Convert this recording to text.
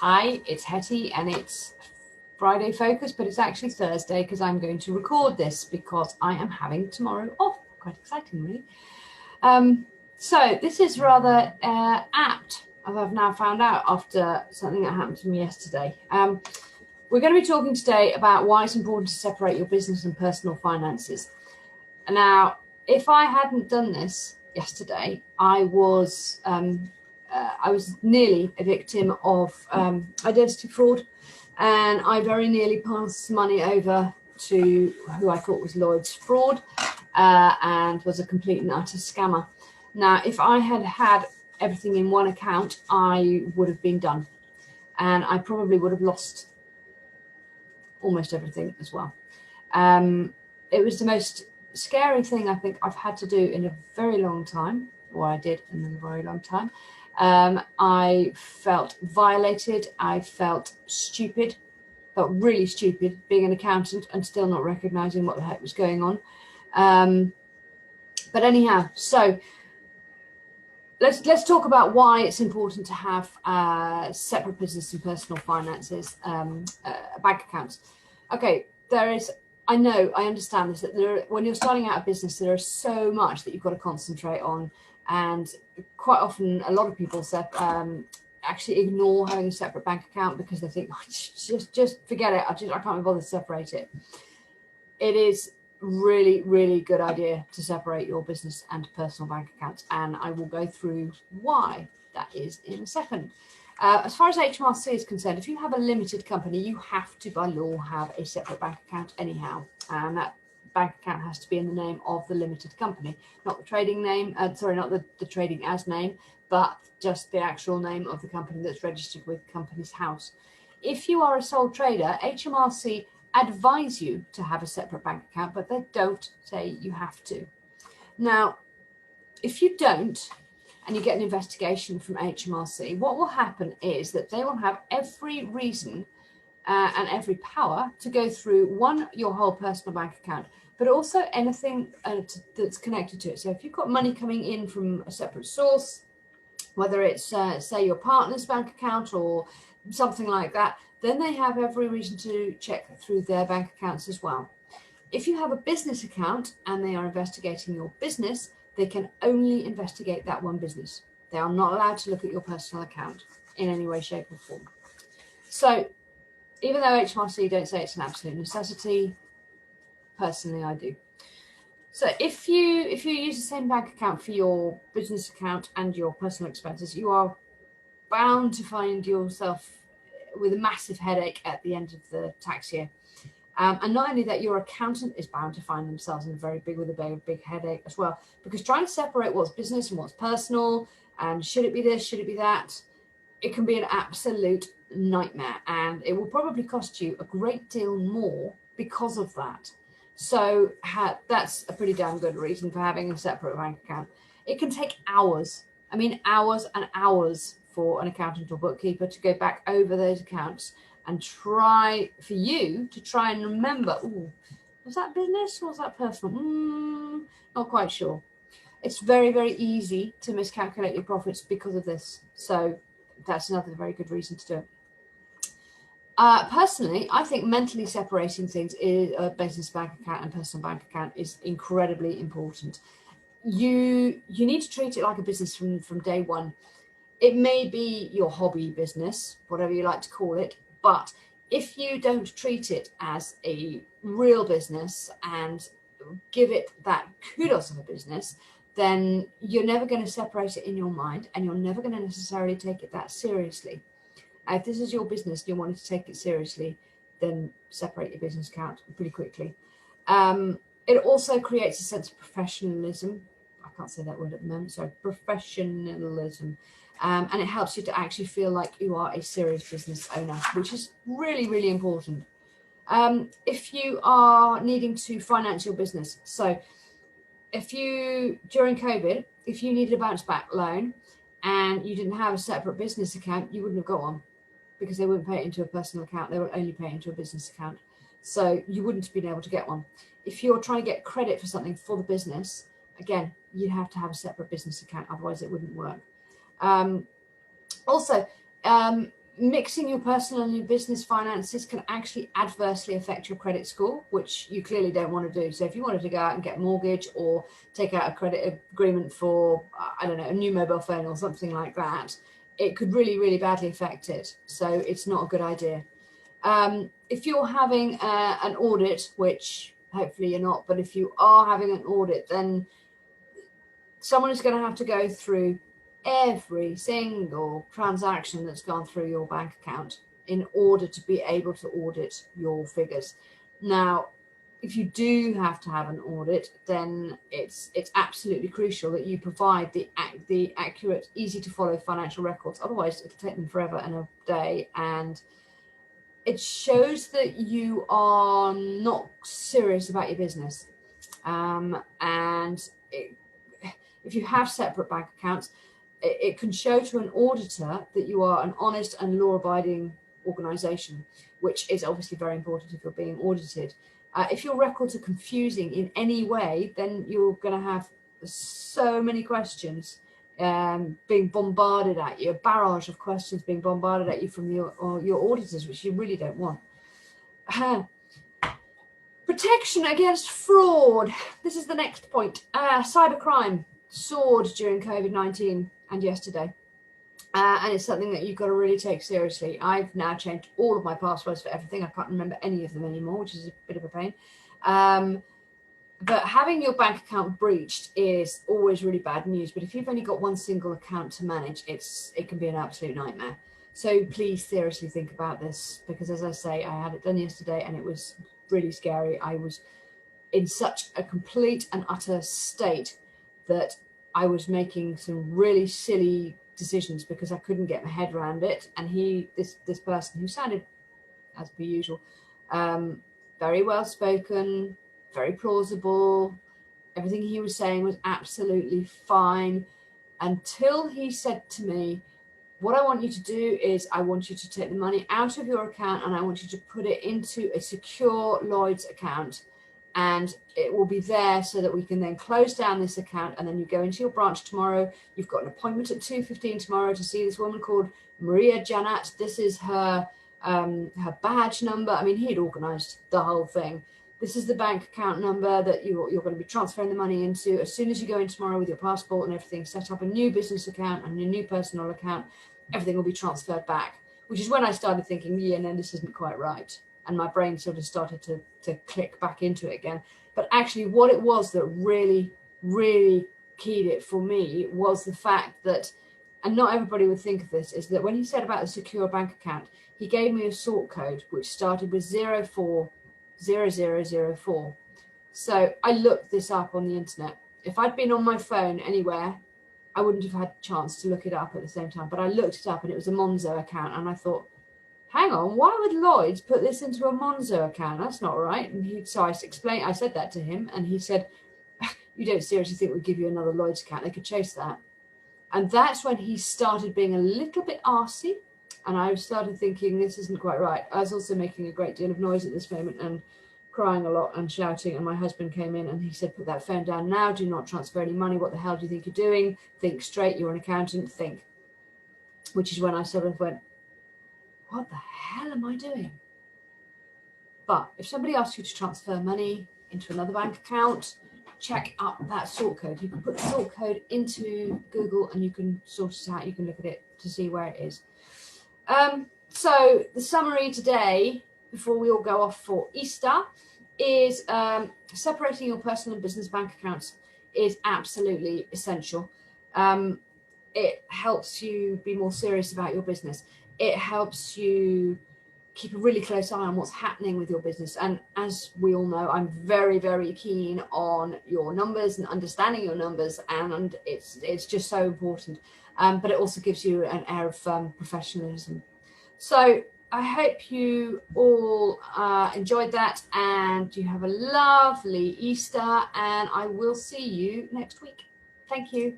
Hi, it's Hetty and it's Friday focus, but it's actually Thursday because I'm going to record this because I am having tomorrow off. Quite exciting, really. So this is rather apt, as I've now found out after something that happened to me yesterday. We're going to be talking today about why it's important to separate your business and personal finances. Now, if I hadn't done this yesterday, I was nearly a victim of identity fraud, and I very nearly passed money over to who I thought was Lloyd's Fraud and was a complete and utter scammer. Now, if I had had everything in one account, I would have been done, and I probably would have lost almost everything as well. It was the most scary thing I think I've had to do in a very long time, or I did in a very long time. I felt violated. I felt stupid, felt really stupid being an accountant and still not recognizing what the heck was going on. But anyhow, so let's talk about why it's important to have separate business and personal finances, bank accounts. Okay, I understand this, that when you're starting out a business, there is so much that you've got to concentrate on, and quite often a lot of people actually ignore having a separate bank account because they think, just forget it, I can't be bothered to separate it. It is really, really good idea to separate your business and personal bank accounts, and I will go through why that is in a second. As far as HMRC is concerned, if you have a limited company, you have to, by law, have a separate bank account anyhow. And that bank account has to be in the name of the limited company, not the trading name, not the trading as name, but just the actual name of the company that's registered with Companies House. If you are a sole trader, HMRC advise you to have a separate bank account, but they don't say you have to. Now, if you don't, and you get an investigation from HMRC, what will happen is that they will have every reason and every power to go through, your whole personal bank account, but also anything that's connected to it. So if you've got money coming in from a separate source, whether it's, say, your partner's bank account or something like that, then they have every reason to check through their bank accounts as well. If you have a business account and they are investigating your business, they can only investigate that one business. They are not allowed to look at your personal account in any way, shape or form. So even though HMRC don't say it's an absolute necessity, personally I do. So if you use the same bank account for your business account and your personal expenses, you are bound to find yourself with a massive headache at the end of the tax year. And not only that, your accountant is bound to find themselves with a big headache as well, because trying to separate what's business and what's personal, and should it be this, should it be that, it can be an absolute nightmare, and it will probably cost you a great deal more because of that. So that's a pretty damn good reason for having a separate bank account. It can take hours, hours and hours for an accountant or bookkeeper to go back over those accounts and try and remember, was that business or was that personal? Not quite sure. It's very, very easy to miscalculate your profits because of this. So that's another very good reason to do it. Personally, I think mentally separating things is a business bank account and personal bank account is incredibly important. You need to treat it like a business from day one. It may be your hobby business, whatever you like to call it, but if you don't treat it as a real business and give it that kudos of a business, then you're never going to separate it in your mind, and you're never going to necessarily take it that seriously. If this is your business and you wanted to take it seriously, then separate your business account pretty quickly. It also creates a sense of professionalism. I can't say that word at the moment, so professionalism. And it helps you to actually feel like you are a serious business owner, which is really, really important. If you are needing to finance your business, so during COVID, if you needed a bounce back loan and you didn't have a separate business account, you wouldn't have got one, because they wouldn't pay it into a personal account. They would only pay it into a business account. So you wouldn't have been able to get one. If you're trying to get credit for something for the business, again, you'd have to have a separate business account, otherwise it wouldn't work. Also, Mixing your personal and your business finances can actually adversely affect your credit score, which you clearly don't want to do. So if you wanted to go out and get a mortgage or take out a credit agreement for, I don't know, a new mobile phone or something like that, it could really, really badly affect it. So it's not a good idea. If you're having an audit, which hopefully you're not, but if you are having an audit, then someone is going to have to go through every single transaction that's gone through your bank account in order to be able to audit your figures. Now, if you do have to have an audit, then it's absolutely crucial that you provide the accurate, easy to follow financial records. Otherwise, it'll take them forever and a day, and it shows that you are not serious about your business. If you have separate bank accounts, it can show to an auditor that you are an honest and law-abiding organisation, which is obviously very important if you're being audited. If your records are confusing in any way, then you're going to have so many questions being bombarded at you, a barrage of questions being bombarded at you from your auditors, which you really don't want. Protection against fraud. This is the next point. Cybercrime soared during COVID-19 and yesterday. And it's something that you've got to really take seriously. I've now changed all of my passwords for everything. I can't remember any of them anymore, which is a bit of a pain. But having your bank account breached is always really bad news. But if you've only got one single account to manage, it can be an absolute nightmare. So please seriously think about this, because as I say, I had it done yesterday and it was really scary. I was in such a complete and utter state that I was making some really silly decisions because I couldn't get my head around it. And this person, who sounded, as per usual, very well spoken, very plausible, everything he was saying was absolutely fine, until he said to me, what I want you to do is I want you to take the money out of your account and I want you to put it into a secure Lloyd's account, and it will be there so that we can then close down this account, and then you go into your branch tomorrow. You've got an appointment at 2:15 tomorrow to see this woman called Maria Janat. This is her badge number. I mean, he'd organised the whole thing. This is the bank account number that you're going to be transferring the money into. As soon as you go in tomorrow with your passport and everything, set up a new business account and a new personal account, everything will be transferred back, which is when I started thinking, yeah, no, this isn't quite right. And my brain sort of started to click back into it again. But actually what it was that really, really keyed it for me was the fact that, and not everybody would think of this, is that when he said about a secure bank account, he gave me a sort code which started with 040004. So I looked this up on the internet. If I'd been on my phone anywhere, I wouldn't have had a chance to look it up at the same time. But I looked it up and it was a Monzo account, and I thought, hang on, why would Lloyd's put this into a Monzo account? That's not right. And so I said that to him, and he said, you don't seriously think we'd give you another Lloyd's account? They could chase that. And that's when he started being a little bit arsey, and I started thinking, this isn't quite right. I was also making a great deal of noise at this moment and crying a lot and shouting, and my husband came in and he said, put that phone down now, do not transfer any money, what the hell do you think you're doing? Think straight, you're an accountant, think. Which is when I sort of went, what the hell am I doing? But if somebody asks you to transfer money into another bank account, check up that sort code. You can put the sort code into Google and you can sort it out. You can look at it to see where it is. So the summary today, before we all go off for Easter, is separating your personal and business bank accounts is absolutely essential. It helps you be more serious about your business. It helps you keep a really close eye on what's happening with your business. And as we all know, I'm very, very keen on your numbers and understanding your numbers, and it's just so important. But it also gives you an air of professionalism. So I hope you all enjoyed that, and you have a lovely Easter, and I will see you next week. Thank you.